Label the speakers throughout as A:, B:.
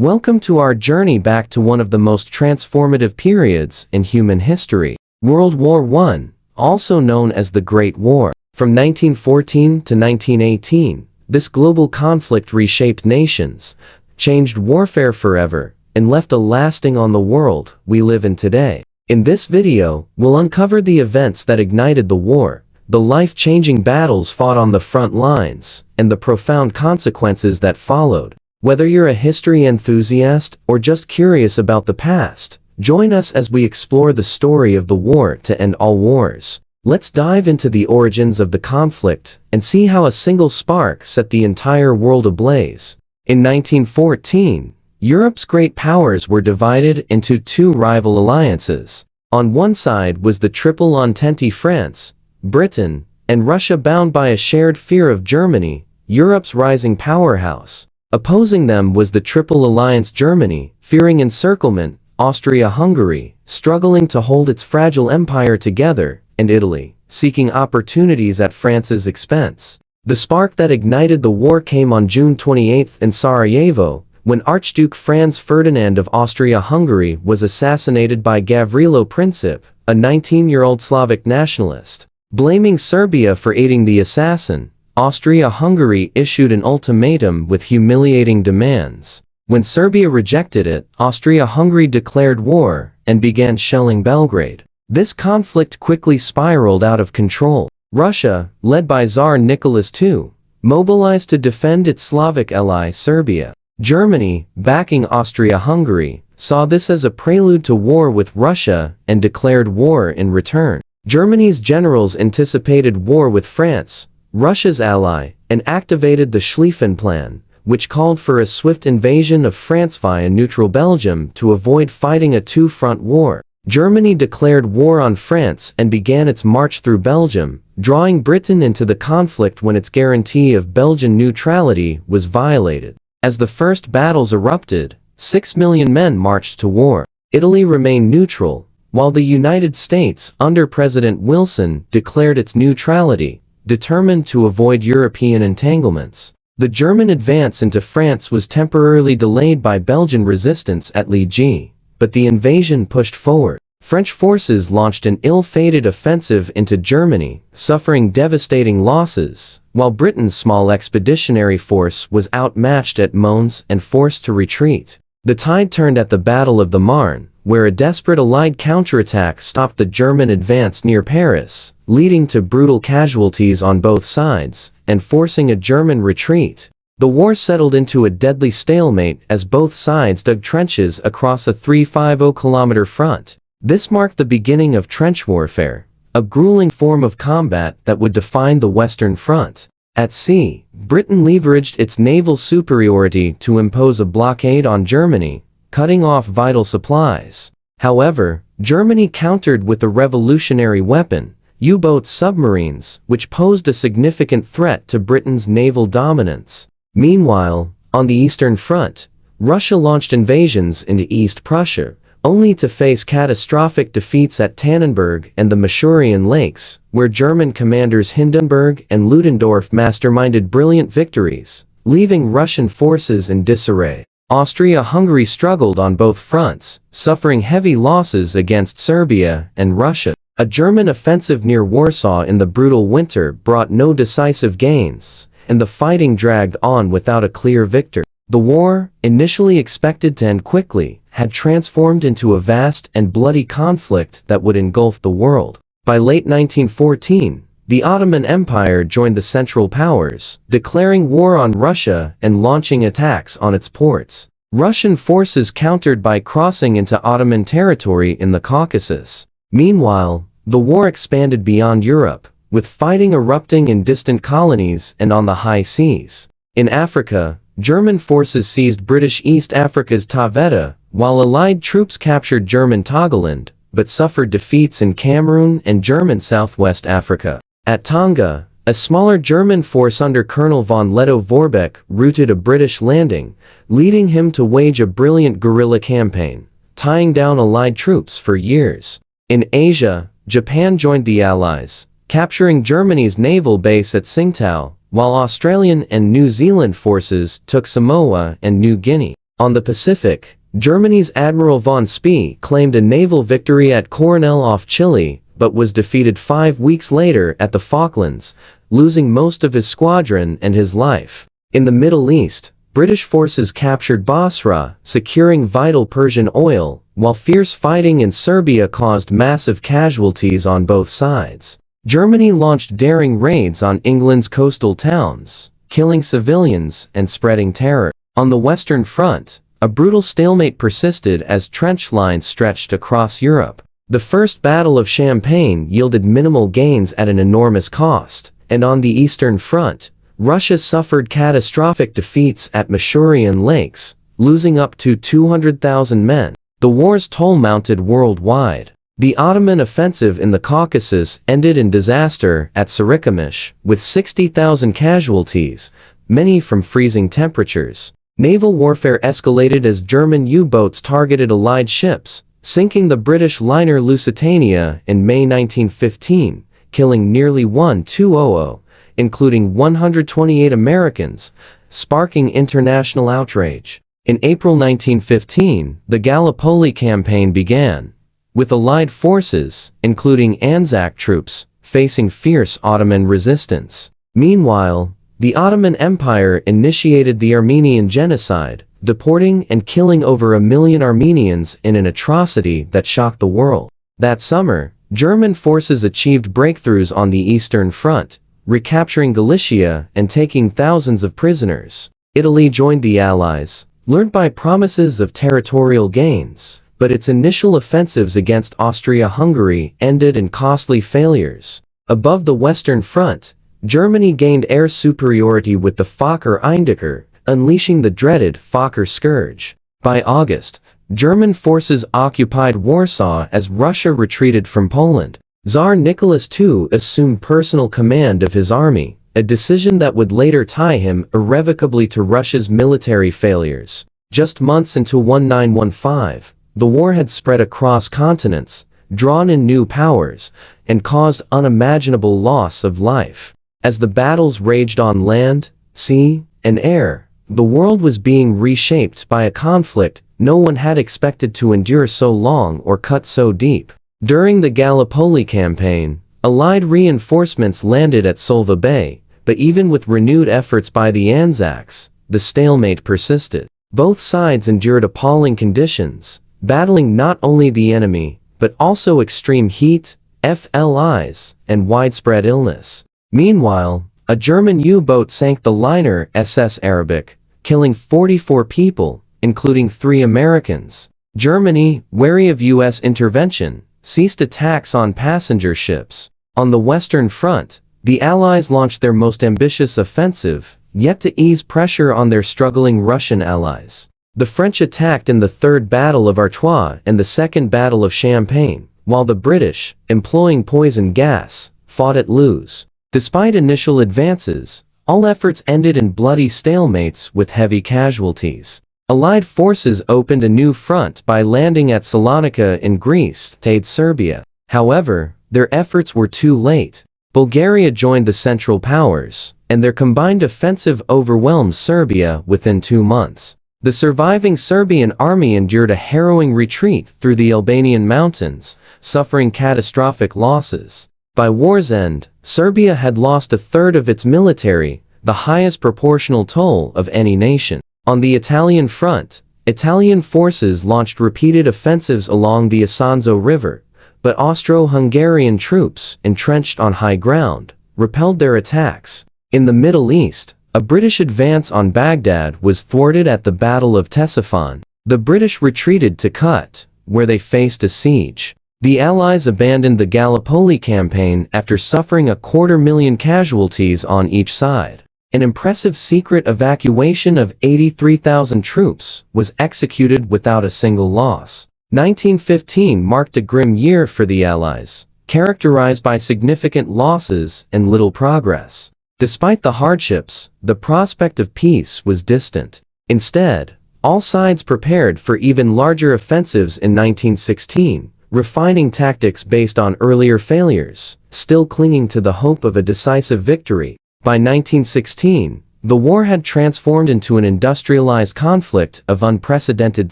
A: Welcome to our journey back to one of the most transformative periods in human history, World War I, also known as the Great War. From 1914 to 1918, this global conflict reshaped nations, changed warfare forever, and left a lasting on the world we live in today. In this video, we'll uncover the events that ignited the war, the life-changing battles fought on the front lines, and the profound consequences that followed. Whether you're a history enthusiast or just curious about the past, join us as we explore the story of the war to end all wars. Let's dive into the origins of the conflict and see how a single spark set the entire world ablaze. In 1914, Europe's great powers were divided into two rival alliances. On one side was the Triple Entente: France, Britain, and Russia, bound by a shared fear of Germany, Europe's rising powerhouse. Opposing them was the Triple Alliance: Germany, fearing encirclement, Austria-Hungary, struggling to hold its fragile empire together, and Italy, seeking opportunities at France's expense. The spark that ignited the war came on June 28 in Sarajevo, when Archduke Franz Ferdinand of Austria-Hungary was assassinated by Gavrilo Princip, a 19-year-old Slavic nationalist. Blaming Serbia for aiding the assassin, Austria-Hungary issued an ultimatum with humiliating demands. When Serbia rejected it, Austria-Hungary declared war and began shelling Belgrade. This conflict quickly spiraled out of control. Russia, led by Tsar Nicholas II, mobilized to defend its Slavic ally Serbia. Germany, backing Austria-Hungary, saw this as a prelude to war with Russia and declared war in return. Germany's generals anticipated war with France, Russia's ally, and activated the Schlieffen Plan, which called for a swift invasion of France via neutral Belgium to avoid fighting a two-front war. Germany declared war on France and began its march through Belgium, drawing Britain into the conflict when its guarantee of Belgian neutrality was violated. As the first battles erupted, 6 million men marched to war. Italy remained neutral, while the United States, under President Wilson, declared its neutrality, determined to avoid European entanglements. The German advance into France was temporarily delayed by Belgian resistance at Liege, but the invasion pushed forward. French forces launched an ill-fated offensive into Germany, suffering devastating losses, while Britain's small expeditionary force was outmatched at Mons and forced to retreat. The tide turned at the Battle of the Marne, where a desperate Allied counterattack stopped the German advance near Paris, leading to brutal casualties on both sides, and forcing a German retreat. The war settled into a deadly stalemate as both sides dug trenches across a 350-kilometer front. This marked the beginning of trench warfare, a grueling form of combat that would define the Western Front. At sea, Britain leveraged its naval superiority to impose a blockade on Germany, cutting off vital supplies. However, Germany countered with a revolutionary weapon, U-boat submarines, which posed a significant threat to Britain's naval dominance. Meanwhile, on the Eastern Front, Russia launched invasions into East Prussia, only to face catastrophic defeats at Tannenberg and the Masurian Lakes, where German commanders Hindenburg and Ludendorff masterminded brilliant victories, leaving Russian forces in disarray. Austria-Hungary struggled on both fronts, suffering heavy losses against Serbia and Russia. A German offensive near Warsaw in the brutal winter brought no decisive gains, and the fighting dragged on without a clear victor. The war, initially expected to end quickly, had transformed into a vast and bloody conflict that would engulf the world. By late 1914, the Ottoman Empire joined the Central Powers, declaring war on Russia and launching attacks on its ports. Russian forces countered by crossing into Ottoman territory in the Caucasus. Meanwhile, the war expanded beyond Europe, with fighting erupting in distant colonies and on the high seas. In Africa, German forces seized British East Africa's Taveta, while Allied troops captured German Togoland, but suffered defeats in Cameroon and German Southwest Africa. At Tonga, a smaller German force under Colonel von Lettow-Vorbeck routed a British landing, leading him to wage a brilliant guerrilla campaign, tying down Allied troops for years. In Asia, Japan joined the Allies, capturing Germany's naval base at Tsingtao, while Australian and New Zealand forces took Samoa and New Guinea. On the Pacific, Germany's Admiral von Spee claimed a naval victory at Coronel off Chile, but was defeated 5 weeks later at the Falklands, losing most of his squadron and his life. In the Middle East, British forces captured Basra, securing vital Persian oil, while fierce fighting in Serbia caused massive casualties on both sides. Germany launched daring raids on England's coastal towns, killing civilians and spreading terror. On the Western Front, a brutal stalemate persisted as trench lines stretched across Europe. The First Battle of Champagne yielded minimal gains at an enormous cost, and on the Eastern Front, Russia suffered catastrophic defeats at Masurian Lakes, losing up to 200,000 men. The war's toll mounted worldwide. The Ottoman offensive in the Caucasus ended in disaster at Sarikamish, with 60,000 casualties, many from freezing temperatures. Naval warfare escalated as German U-boats targeted Allied ships, sinking the British liner Lusitania in May 1915, killing nearly 1,200, including 128 Americans, sparking international outrage. In April 1915, the Gallipoli campaign began, with Allied forces, including Anzac troops, facing fierce Ottoman resistance. Meanwhile, the Ottoman Empire initiated the Armenian genocide, deporting and killing over 1 million Armenians in an atrocity that shocked the world. That summer, German forces achieved breakthroughs on the Eastern Front, recapturing Galicia and taking thousands of prisoners. Italy joined the Allies, lured by promises of territorial gains, but its initial offensives against Austria-Hungary ended in costly failures. Above the Western Front, Germany gained air superiority with the Fokker Eindecker, unleashing the dreaded Fokker scourge. By August, German forces occupied Warsaw as Russia retreated from Poland. Tsar Nicholas II assumed personal command of his army, a decision that would later tie him irrevocably to Russia's military failures. Just months into 1915, the war had spread across continents, drawn in new powers, and caused unimaginable loss of life. As the battles raged on land, sea, and air, the world was being reshaped by a conflict no one had expected to endure so long or cut so deep. During the Gallipoli campaign, Allied reinforcements landed at Solva Bay, but even with renewed efforts by the Anzacs, the stalemate persisted. Both sides endured appalling conditions, battling not only the enemy, but also extreme heat, FLIs, and widespread illness. Meanwhile, a German U-boat sank the liner SS Arabic, killing 44 people, including 3 Americans. Germany, wary of U.S. intervention, ceased attacks on passenger ships. On the Western Front, the Allies launched their most ambitious offensive, yet to ease pressure on their struggling Russian allies. The French attacked in the Third Battle of Artois and the Second Battle of Champagne, while the British, employing poison gas, fought at Loos. Despite initial advances, all efforts ended in bloody stalemates with heavy casualties. Allied forces opened a new front by landing at Salonika in Greece to aid Serbia. However, their efforts were too late. Bulgaria joined the Central Powers, and their combined offensive overwhelmed Serbia within 2 months. The surviving Serbian army endured a harrowing retreat through the Albanian mountains, suffering catastrophic losses. By war's end, Serbia had lost 1/3 of its military, the highest proportional toll of any nation. On the Italian front, Italian forces launched repeated offensives along the Isonzo River, but Austro-Hungarian troops, entrenched on high ground, repelled their attacks. In the Middle East, a British advance on Baghdad was thwarted at the Battle of Ctesiphon. The British retreated to Kut, where they faced a siege. The Allies abandoned the Gallipoli campaign after suffering 250,000 casualties on each side. An impressive secret evacuation of 83,000 troops was executed without a single loss. 1915 marked a grim year for the Allies, characterized by significant losses and little progress. Despite the hardships, the prospect of peace was distant. Instead, all sides prepared for even larger offensives in 1916, refining tactics based on earlier failures, still clinging to the hope of a decisive victory. By 1916, The war had transformed into an industrialized conflict of unprecedented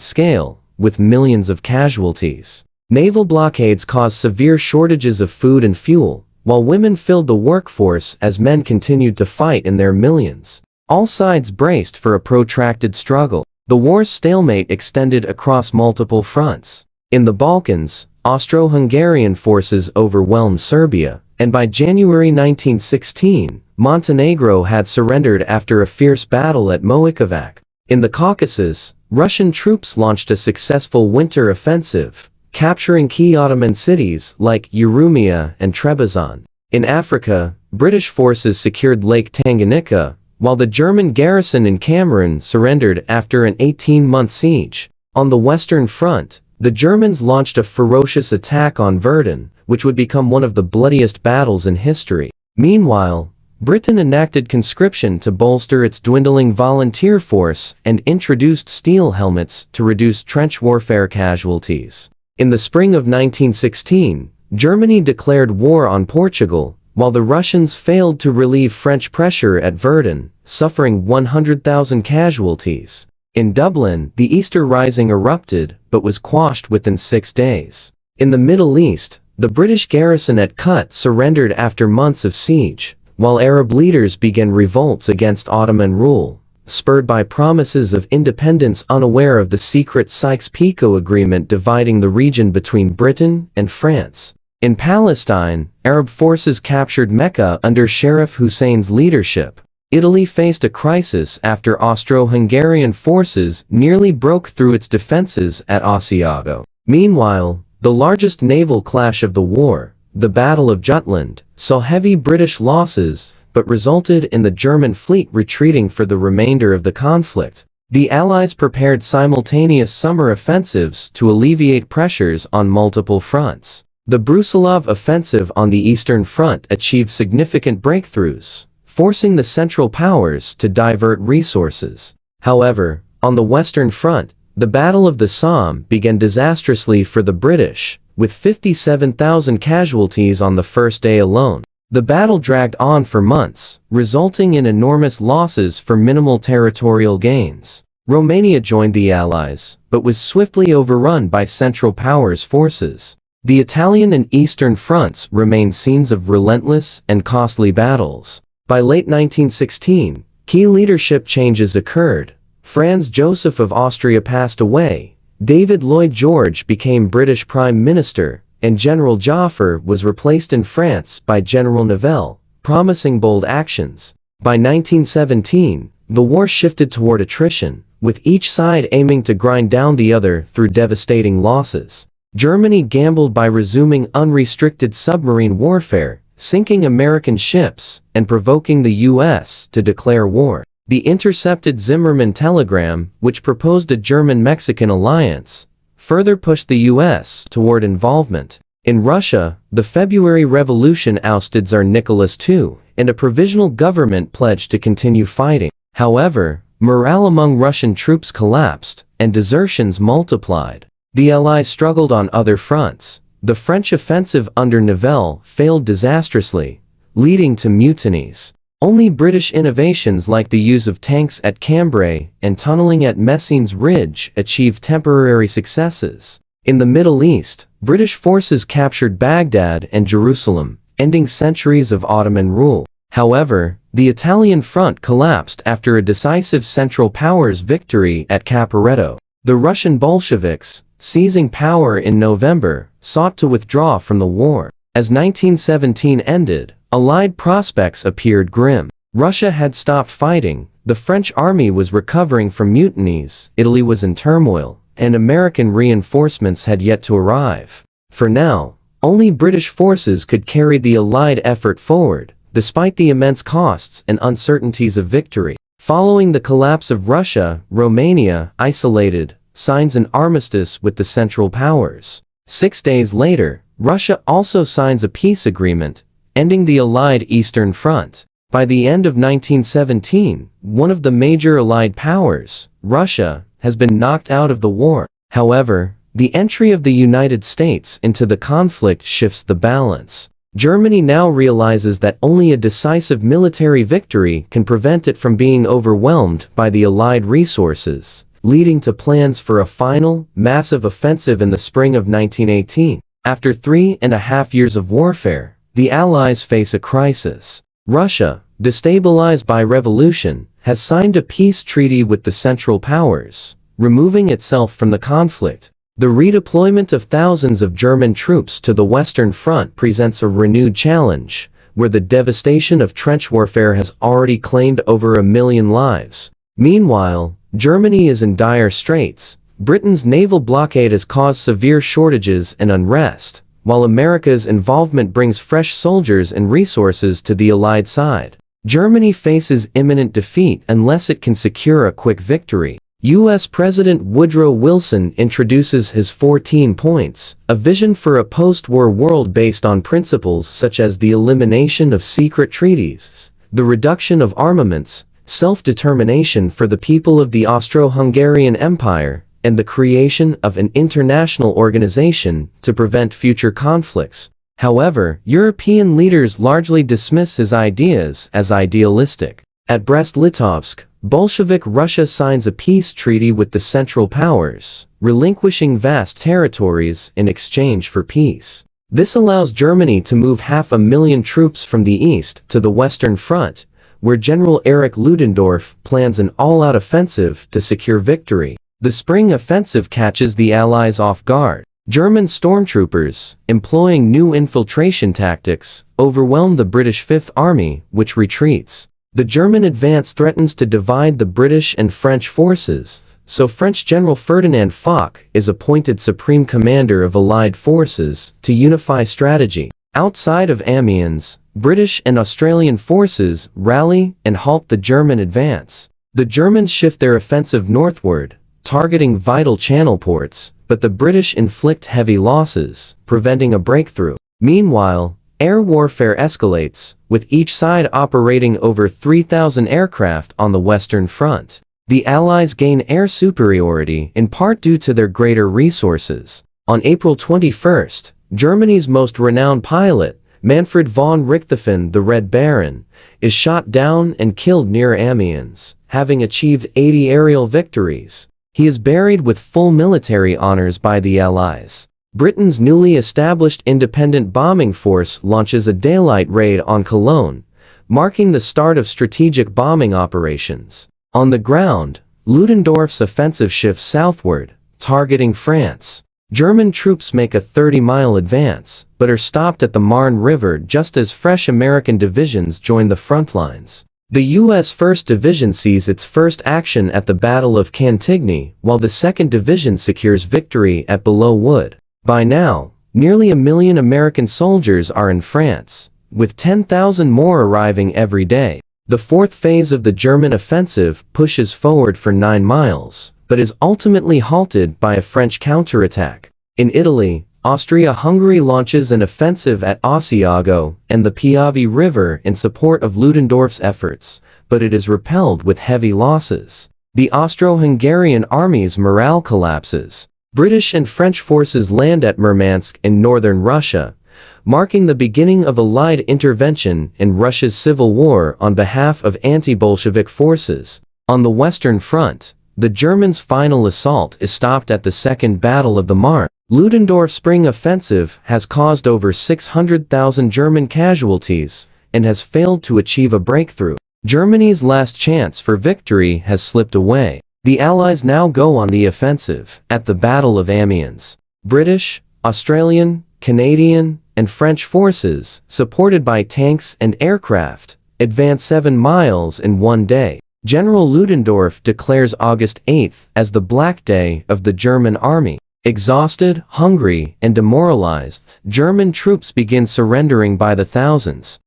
A: scale, with millions of casualties. Naval blockades caused severe shortages of food and fuel, while women filled the workforce as men continued to fight in their millions. All sides braced for a protracted struggle. The war's stalemate extended across multiple fronts. In the Balkans, Austro-Hungarian forces overwhelmed Serbia, and by January 1916, Montenegro had surrendered after a fierce battle at Moikovac. In the Caucasus, Russian troops launched a successful winter offensive, capturing key Ottoman cities like Urumia and Trebizond. In Africa, British forces secured Lake Tanganyika, while the German garrison in Cameroon surrendered after an 18-month siege. On the Western Front, the Germans launched a ferocious attack on Verdun, which would become one of the bloodiest battles in history. Meanwhile, Britain enacted conscription to bolster its dwindling volunteer force and introduced steel helmets to reduce trench warfare casualties. In the spring of 1916, Germany declared war on Portugal, while the Russians failed to relieve French pressure at Verdun, suffering 100,000 casualties. In Dublin, the Easter Rising erupted, but was quashed within 6 days. In the Middle East, the British garrison at Kut surrendered after months of siege, while Arab leaders began revolts against Ottoman rule, spurred by promises of independence, unaware of the secret Sykes-Picot Agreement dividing the region between Britain and France. In Palestine, Arab forces captured Mecca under Sharif Hussein's leadership. Italy faced a crisis after Austro-Hungarian forces nearly broke through its defenses at Asiago. Meanwhile, the largest naval clash of the war, the Battle of Jutland, saw heavy British losses, but resulted in the German fleet retreating for the remainder of the conflict. The Allies prepared simultaneous summer offensives to alleviate pressures on multiple fronts. The Brusilov offensive on the Eastern Front achieved significant breakthroughs, forcing the Central Powers to divert resources. However, on the Western Front, the Battle of the Somme began disastrously for the British, with 57,000 casualties on the first day alone. The battle dragged on for months, resulting in enormous losses for minimal territorial gains. Romania joined the Allies, but was swiftly overrun by Central Powers forces. The Italian and Eastern fronts remained scenes of relentless and costly battles. By late 1916, key leadership changes occurred. Franz Joseph of Austria passed away, David Lloyd George became British Prime Minister, and General Joffre was replaced in France by General Nivelle, promising bold actions. By 1917, the war shifted toward attrition, with each side aiming to grind down the other through devastating losses. Germany gambled by resuming unrestricted submarine warfare, sinking American ships, and provoking the U.S. to declare war. The intercepted Zimmermann telegram, which proposed a German-Mexican alliance, further pushed the U.S. toward involvement. In Russia, the February Revolution ousted Tsar Nicholas II, and a provisional government pledged to continue fighting. However, morale among Russian troops collapsed, and desertions multiplied. The Allies struggled on other fronts. The French offensive under Nivelle failed disastrously, leading to mutinies. Only British innovations like the use of tanks at Cambrai and tunneling at Messines Ridge achieved temporary successes. In the Middle East, British forces captured Baghdad and Jerusalem, ending centuries of Ottoman rule. However, the Italian front collapsed after a decisive Central Powers victory at Caporetto. The Russian Bolsheviks, seizing power in November, sought to withdraw from the war. As 1917 ended, Allied prospects appeared grim. Russia had stopped fighting, the French army was recovering from mutinies, Italy was in turmoil, and American reinforcements had yet to arrive. For now, only British forces could carry the Allied effort forward, despite the immense costs and uncertainties of victory. Following the collapse of Russia, Romania, isolated, signs an armistice with the Central Powers. 6 days later, Russia also signs a peace agreement, ending the Allied Eastern Front. By the end of 1917, one of the major Allied powers, Russia, has been knocked out of the war. However, the entry of the United States into the conflict shifts the balance. Germany now realizes that only a decisive military victory can prevent it from being overwhelmed by the Allied resources, leading to plans for a final, massive offensive in the spring of 1918. After 3.5 years of warfare, the Allies face a crisis. Russia, destabilized by revolution, has signed a peace treaty with the Central Powers, removing itself from the conflict. The redeployment of thousands of German troops to the Western Front presents a renewed challenge, where the devastation of trench warfare has already claimed over 1 million lives. Meanwhile, Germany is in dire straits. Britain's naval blockade has caused severe shortages and unrest, while America's involvement brings fresh soldiers and resources to the Allied side. Germany faces imminent defeat unless it can secure a quick victory. U.S. President Woodrow Wilson introduces his 14 points, a vision for a post-war world based on principles such as the elimination of secret treaties, the reduction of armaments, self-determination for the people of the Austro-Hungarian Empire, and the creation of an international organization to prevent future conflicts. However, European leaders largely dismiss his ideas as idealistic. At Brest-Litovsk, Bolshevik Russia signs a peace treaty with the Central Powers, relinquishing vast territories in exchange for peace. This allows Germany to move 500,000 troops from the east to the Western Front, where General Erich Ludendorff plans an all-out offensive to secure victory. The spring offensive catches the Allies off guard. German stormtroopers, employing new infiltration tactics, overwhelm the British Fifth Army, which retreats. The German advance threatens to divide the British and French forces, so French General Ferdinand Foch is appointed Supreme Commander of Allied forces to unify strategy. Outside of Amiens, British and Australian forces rally and halt the German advance. The Germans shift their offensive northward, targeting vital channel ports, but the British inflict heavy losses, preventing a breakthrough. Meanwhile, air warfare escalates, with each side operating over 3,000 aircraft on the Western Front. The Allies gain air superiority in part due to their greater resources. On April 21st, Germany's most renowned pilot, Manfred von Richthofen, the Red Baron, is shot down and killed near Amiens, having achieved 80 aerial victories. He is buried with full military honors by the Allies. Britain's newly established independent bombing force launches a daylight raid on Cologne, marking the start of strategic bombing operations. On the ground, Ludendorff's offensive shifts southward, targeting France. German troops make a 30-mile advance, but are stopped at the Marne River just as fresh American divisions join the front lines. The U.S. 1st Division sees its first action at the Battle of Cantigny, while the 2nd Division secures victory at Belleau Wood. By now, nearly 1 million American soldiers are in France, with 10,000 more arriving every day. The fourth phase of the German offensive pushes forward for 9 miles, but is ultimately halted by a French counterattack. In Italy, Austria-Hungary launches an offensive at Asiago and the Piave River in support of Ludendorff's efforts, but it is repelled with heavy losses. The Austro-Hungarian army's morale collapses. British and French forces land at Murmansk in northern Russia, marking the beginning of Allied intervention in Russia's civil war on behalf of anti-Bolshevik forces. On the Western Front, the Germans' final assault is stopped at the Second Battle of the Marne. Ludendorff's spring offensive has caused over 600,000 German casualties and has failed to achieve a breakthrough. Germany's last chance for victory has slipped away. The Allies now go on the offensive at the Battle of Amiens. British, Australian, Canadian, and French forces, supported by tanks and aircraft, advance 7 miles in one day. General Ludendorff declares August 8th as the Black Day of the German army. Exhausted, hungry, and demoralized, German troops begin surrendering by the thousands.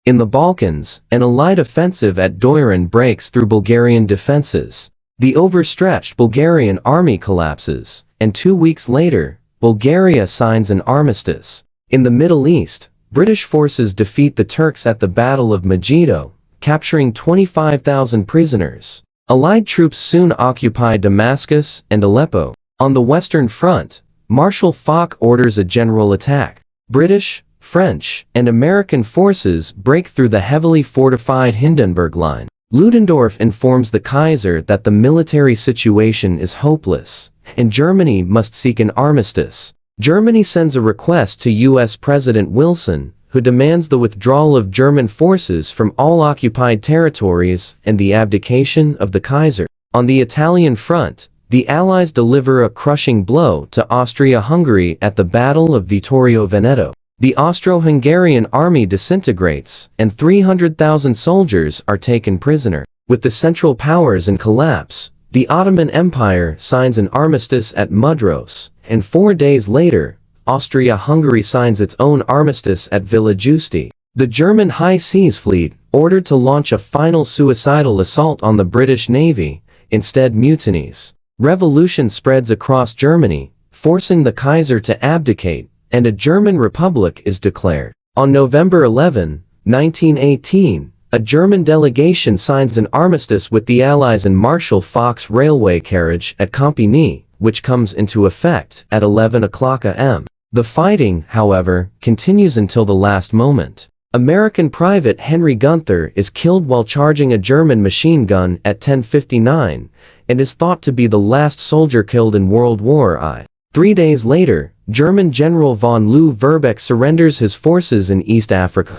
A: In the Balkans, an Allied offensive at Doiran breaks through Bulgarian defenses. The overstretched Bulgarian army collapses, and 2 weeks later, Bulgaria signs an armistice. In the Middle East, British forces defeat the Turks at the Battle of Megiddo, capturing 25,000 prisoners. Allied troops soon occupied Damascus and Aleppo. On the Western Front, Marshal Foch orders a general attack. British, French, and American forces break through the heavily fortified Hindenburg Line. Ludendorff informs the Kaiser that the military situation is hopeless, and Germany must seek an armistice. Germany sends a request to U.S. President Wilson, who demands the withdrawal of German forces from all occupied territories and the abdication of the Kaiser. On the Italian front, the Allies deliver a crushing blow to Austria-Hungary at the Battle of Vittorio Veneto. The Austro-Hungarian army disintegrates, and 300,000 soldiers are taken prisoner. With the Central Powers in collapse, the Ottoman Empire signs an armistice at Mudros, and 4 days later, Austria-Hungary signs its own armistice at Villa Giusti. The German High Seas Fleet, ordered to launch a final suicidal assault on the British Navy, instead mutinies. Revolution spreads across Germany, forcing the Kaiser to abdicate, and a German Republic is declared. On November 11, 1918, a German delegation signs an armistice with the Allies in Marshal Foch's railway carriage at Compiègne, which comes into effect at 11 o'clock am. The fighting, however, continues until the last moment. American Private Henry Gunther is killed while charging a German machine gun at 10:59, and is thought to be the last soldier killed in World War I. 3 days later, German General von Lew-Verbeck surrenders his forces in East Africa,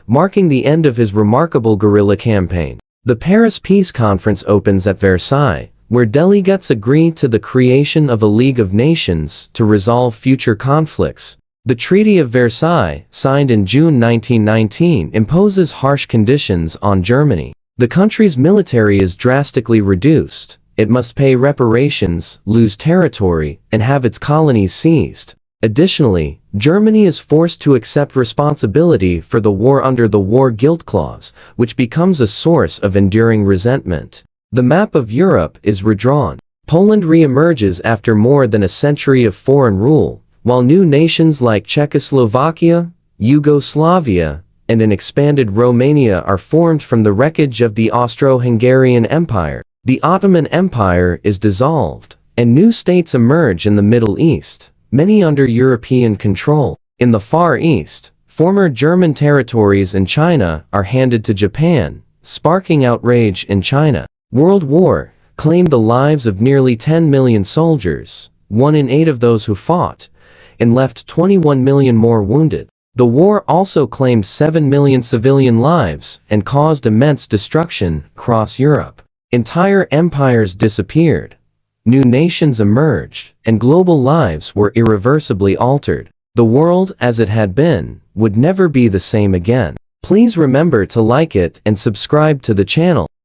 A: marking the end of his remarkable guerrilla campaign. The Paris Peace Conference opens at Versailles, where delegates agree to the creation of a League of Nations to resolve future conflicts. The Treaty of Versailles, signed in June 1919, imposes harsh conditions on Germany. The country's military is drastically reduced. It must pay reparations, lose territory, and have its colonies seized. Additionally, Germany is forced to accept responsibility for the war under the War Guilt Clause, which becomes a source of enduring resentment. The map of Europe is redrawn. Poland re-emerges after more than a century of foreign rule, while new nations like Czechoslovakia, Yugoslavia, and an expanded Romania are formed from the wreckage of the Austro-Hungarian Empire. The Ottoman Empire is dissolved, and new states emerge in the Middle East, many under European control. In the Far East, former German territories in China are handed to Japan, sparking outrage in China. World War claimed the lives of nearly 10 million soldiers, 1 in 8 of those who fought, and left 21 million more wounded. The war also claimed 7 million civilian lives and caused immense destruction across Europe. Entire empires disappeared. New nations emerged, and global lives were irreversibly altered. The world as it had been would never be the same again. Please remember to like it and subscribe to the channel.